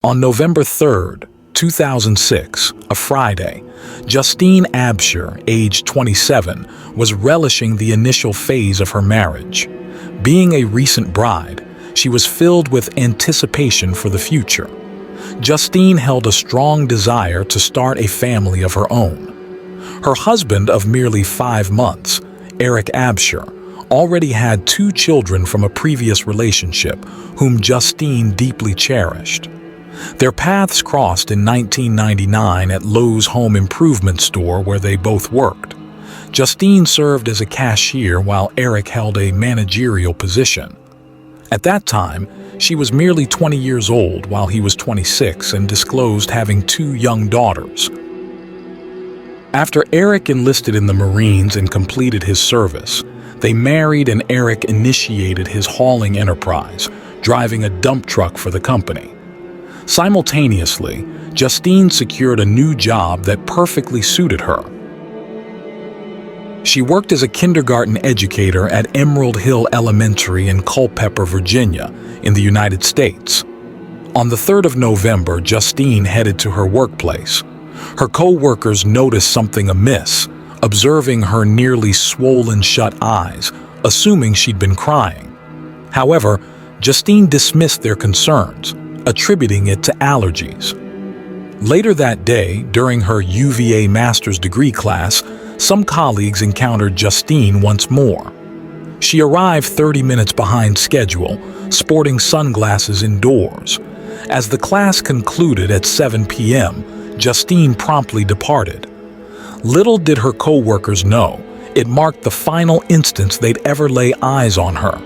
On November 3rd, 2006, a Friday, Justine Abshire, aged 27, was relishing the initial phase of her marriage. Being a recent bride, she was filled with anticipation for the future. Justine held a strong desire to start a family of her own. Her husband of merely 5 months, Eric Abshire, already had 2 children from a previous relationship whom Justine deeply cherished. Their paths crossed in 1999 at Lowe's home improvement store where they both worked. Justine served as a cashier while Eric held a managerial position. At that time, she was merely 20 years old while he was 26 and disclosed having 2 young daughters. After Eric enlisted in the Marines and completed his service, they married and Eric initiated his hauling enterprise, driving a dump truck for the company. Simultaneously, Justine secured a new job that perfectly suited her. She worked as a kindergarten educator at Emerald Hill Elementary in Culpeper, Virginia, in the United States. On the 3rd of November, Justine headed to her workplace. Her co-workers noticed something amiss, observing her nearly swollen shut eyes, assuming she'd been crying. However, Justine dismissed their concerns, attributing it to allergies. Later that day, during her UVA master's degree class, some colleagues encountered Justine once more. She arrived 30 minutes behind schedule, sporting sunglasses indoors. As the class concluded at 7 p.m., Justine promptly departed. Little did her co-workers know, it marked the final instance they'd ever lay eyes on her.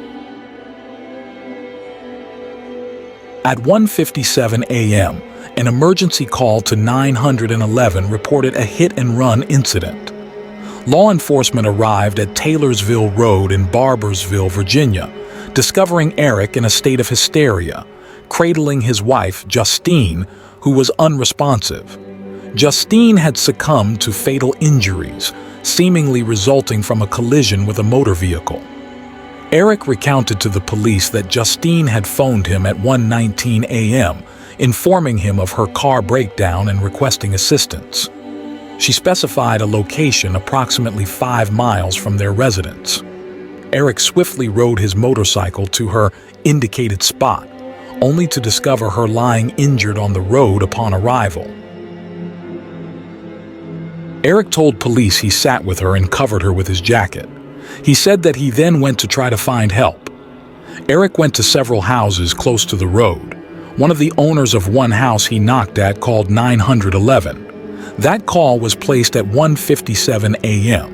At 1:57 a.m., an emergency call to 911 reported a hit-and-run incident. Law enforcement arrived at Taylorsville Road in Barbersville, Virginia, discovering Eric in a state of hysteria, cradling his wife, Justine, who was unresponsive. Justine had succumbed to fatal injuries, seemingly resulting from a collision with a motor vehicle. Eric recounted to the police that Justine had phoned him at 1:19 a.m., informing him of her car breakdown and requesting assistance. She specified a location approximately 5 miles from their residence. Eric swiftly rode his motorcycle to her indicated spot, only to discover her lying injured on the road upon arrival. Eric told police he sat with her and covered her with his jacket. He said that he then went to try to find help. Eric went to several houses close to the road. One of the owners of one house he knocked at called 911. That call was placed at 1:57 a.m.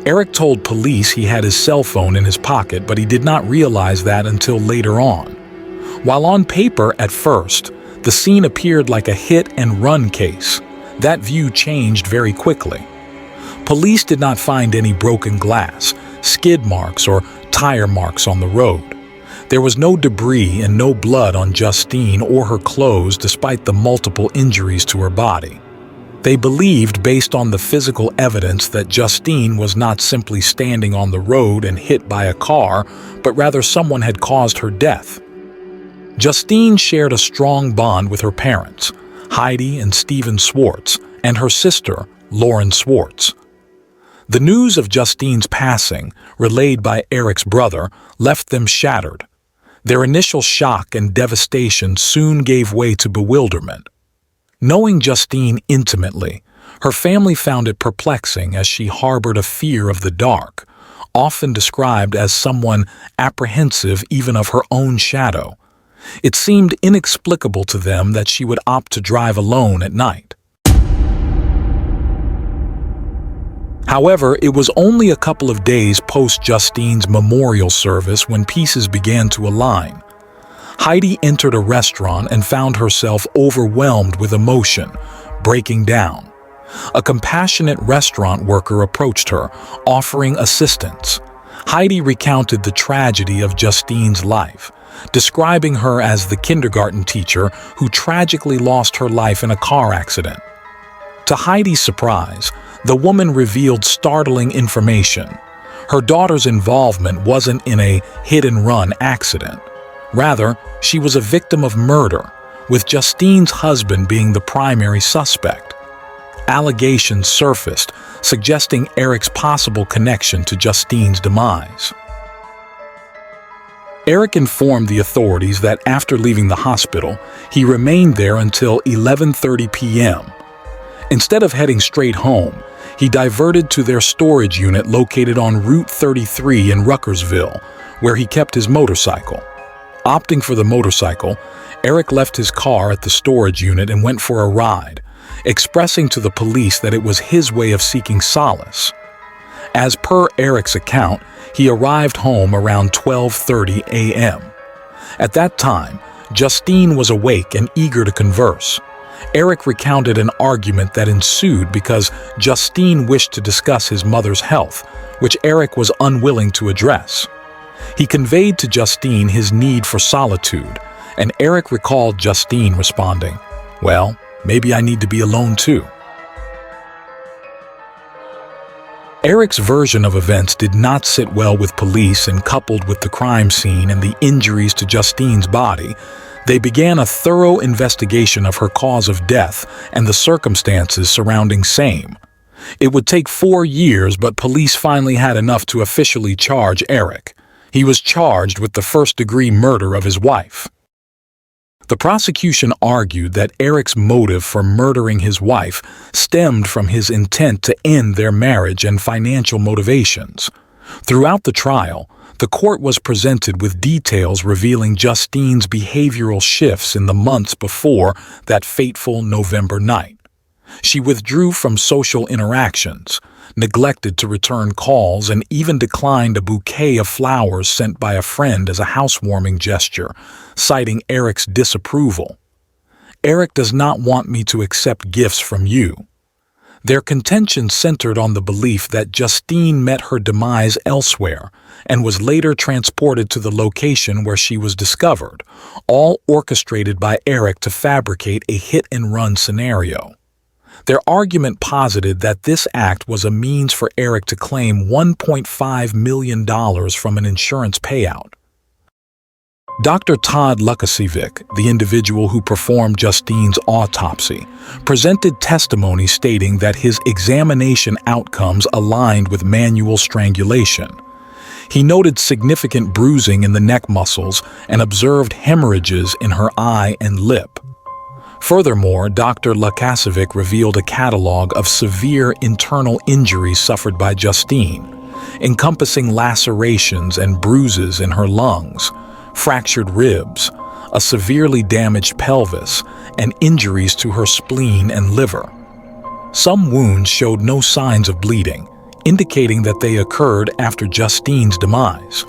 Eric told police he had his cell phone in his pocket, but he did not realize that until later on. While on paper at first, the scene appeared like a hit-and-run case. That view changed very quickly. Police did not find any broken glass, skid marks, or tire marks on the road. There was no debris and no blood on Justine or her clothes despite the multiple injuries to her body. They believed, based on the physical evidence, that Justine was not simply standing on the road and hit by a car, but rather someone had caused her death. Justine shared a strong bond with her parents, Heidi and Stephen Swartz, and her sister, Lauren Swartz. The news of Justine's passing, relayed by Eric's brother, left them shattered. Their initial shock and devastation soon gave way to bewilderment. Knowing Justine intimately, her family found it perplexing as she harbored a fear of the dark, often described as someone apprehensive even of her own shadow. It seemed inexplicable to them that she would opt to drive alone at night. However, it was only a couple of days post-Justine's memorial service when pieces began to align. Heidi entered a restaurant and found herself overwhelmed with emotion, breaking down. A compassionate restaurant worker approached her, offering assistance. Heidi recounted the tragedy of Justine's life, describing her as the kindergarten teacher who tragically lost her life in a car accident. To Heidi's surprise, the woman revealed startling information. Her daughter's involvement wasn't in a hit-and-run accident. Rather, she was a victim of murder, with Justine's husband being the primary suspect. Allegations surfaced, suggesting Eric's possible connection to Justine's demise. Eric informed the authorities that after leaving the hospital, he remained there until 11:30 p.m. Instead of heading straight home, he diverted to their storage unit located on Route 33 in Ruckersville, where he kept his motorcycle. Opting for the motorcycle, Eric left his car at the storage unit and went for a ride, expressing to the police that it was his way of seeking solace. As per Eric's account, he arrived home around 12:30 a.m. At that time, Justine was awake and eager to converse. Eric recounted an argument that ensued because Justine wished to discuss his mother's health, which Eric was unwilling to address. He conveyed to Justine his need for solitude, and Eric recalled Justine responding, "Well, maybe I need to be alone too." Eric's version of events did not sit well with police, and coupled with the crime scene and the injuries to Justine's body, they began a thorough investigation of her cause of death and the circumstances surrounding same. It would take 4 years, but police finally had enough to officially charge Eric. He was charged with the first-degree murder of his wife. The prosecution argued that Eric's motive for murdering his wife stemmed from his intent to end their marriage and financial motivations. Throughout the trial, the court was presented with details revealing Justine's behavioral shifts in the months before that fateful November night. She withdrew from social interactions, neglected to return calls, and even declined a bouquet of flowers sent by a friend as a housewarming gesture, citing Eric's disapproval. "Eric does not want me to accept gifts from you." Their contention centered on the belief that Justine met her demise elsewhere and was later transported to the location where she was discovered, all orchestrated by Eric to fabricate a hit-and-run scenario. Their argument posited that this act was a means for Eric to claim $1.5 million from an insurance payout. Dr. Todd Lukasiewicz, the individual who performed Justine's autopsy, presented testimony stating that his examination outcomes aligned with manual strangulation. He noted significant bruising in the neck muscles and observed hemorrhages in her eye and lip. Furthermore, Dr. Lukasiewicz revealed a catalog of severe internal injuries suffered by Justine, encompassing lacerations and bruises in her lungs, fractured ribs, a severely damaged pelvis, and injuries to her spleen and liver. Some wounds showed no signs of bleeding, indicating that they occurred after Justine's demise.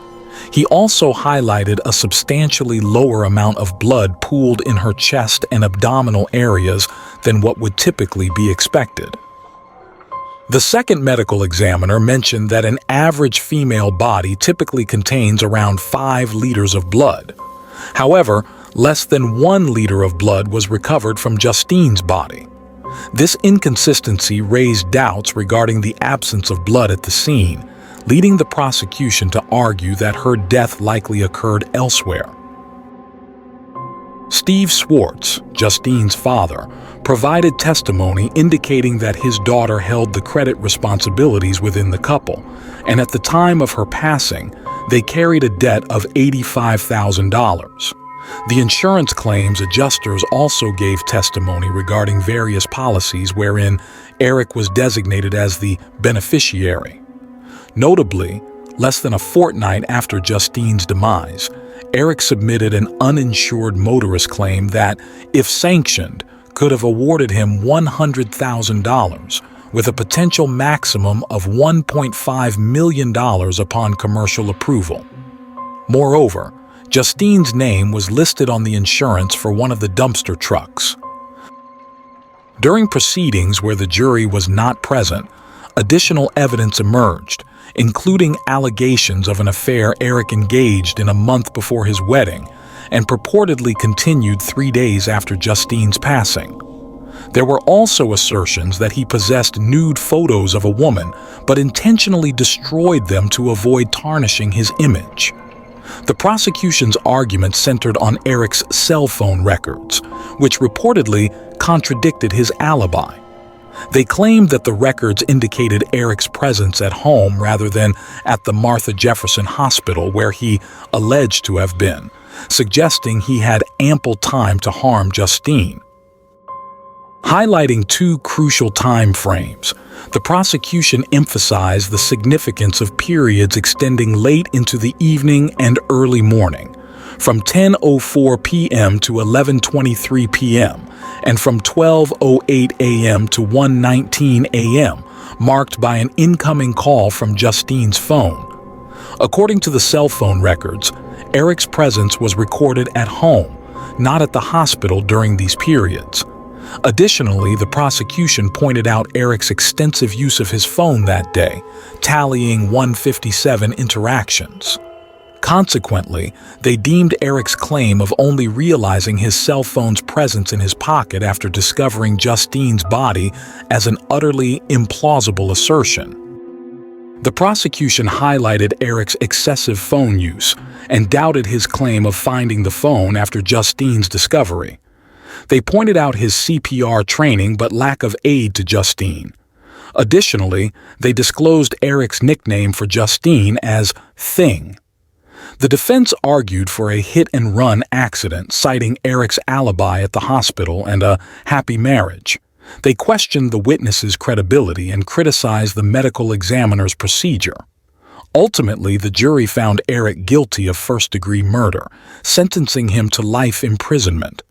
He also highlighted a substantially lower amount of blood pooled in her chest and abdominal areas than what would typically be expected. The second medical examiner mentioned that an average female body typically contains around 5 liters of blood. However, less than 1 liter of blood was recovered from Justine's body. This inconsistency raised doubts regarding the absence of blood at the scene, leading the prosecution to argue that her death likely occurred elsewhere. Steve Swartz, Justine's father, provided testimony indicating that his daughter held the credit responsibilities within the couple, and at the time of her passing, they carried a debt of $85,000. The insurance claims adjusters also gave testimony regarding various policies wherein Eric was designated as the beneficiary. Notably, less than a fortnight after Justine's demise, Eric submitted an uninsured motorist claim that, if sanctioned, could have awarded him $100,000, with a potential maximum of $1.5 million upon commercial approval. Moreover, Justine's name was listed on the insurance for one of the dumpster trucks. During proceedings where the jury was not present, additional evidence emerged, including allegations of an affair Eric engaged in a month before his wedding and purportedly continued 3 days after Justine's passing. There were also assertions that he possessed nude photos of a woman but intentionally destroyed them to avoid tarnishing his image. The prosecution's argument centered on Eric's cell phone records, which reportedly contradicted his alibi. They claimed that the records indicated Eric's presence at home rather than at the Martha Jefferson Hospital where he alleged to have been, suggesting he had ample time to harm Justine. Highlighting two crucial time frames, the prosecution emphasized the significance of periods extending late into the evening and early morning, from 10:04 p.m. to 11:23 p.m., and from 12:08 a.m. to 1:19 a.m., marked by an incoming call from Justine's phone. According to the cell phone records, Eric's presence was recorded at home, not at the hospital during these periods. Additionally, the prosecution pointed out Eric's extensive use of his phone that day, tallying 157 interactions. Consequently, they deemed Eric's claim of only realizing his cell phone's presence in his pocket after discovering Justine's body as an utterly implausible assertion. The prosecution highlighted Eric's excessive phone use and doubted his claim of finding the phone after Justine's discovery. They pointed out his CPR training but lack of aid to Justine. Additionally, they disclosed Eric's nickname for Justine as Thing. The defense argued for a hit-and-run accident, citing Eric's alibi at the hospital and a happy marriage. They questioned the witness's credibility and criticized the medical examiner's procedure. Ultimately, the jury found Eric guilty of first-degree murder, sentencing him to life imprisonment.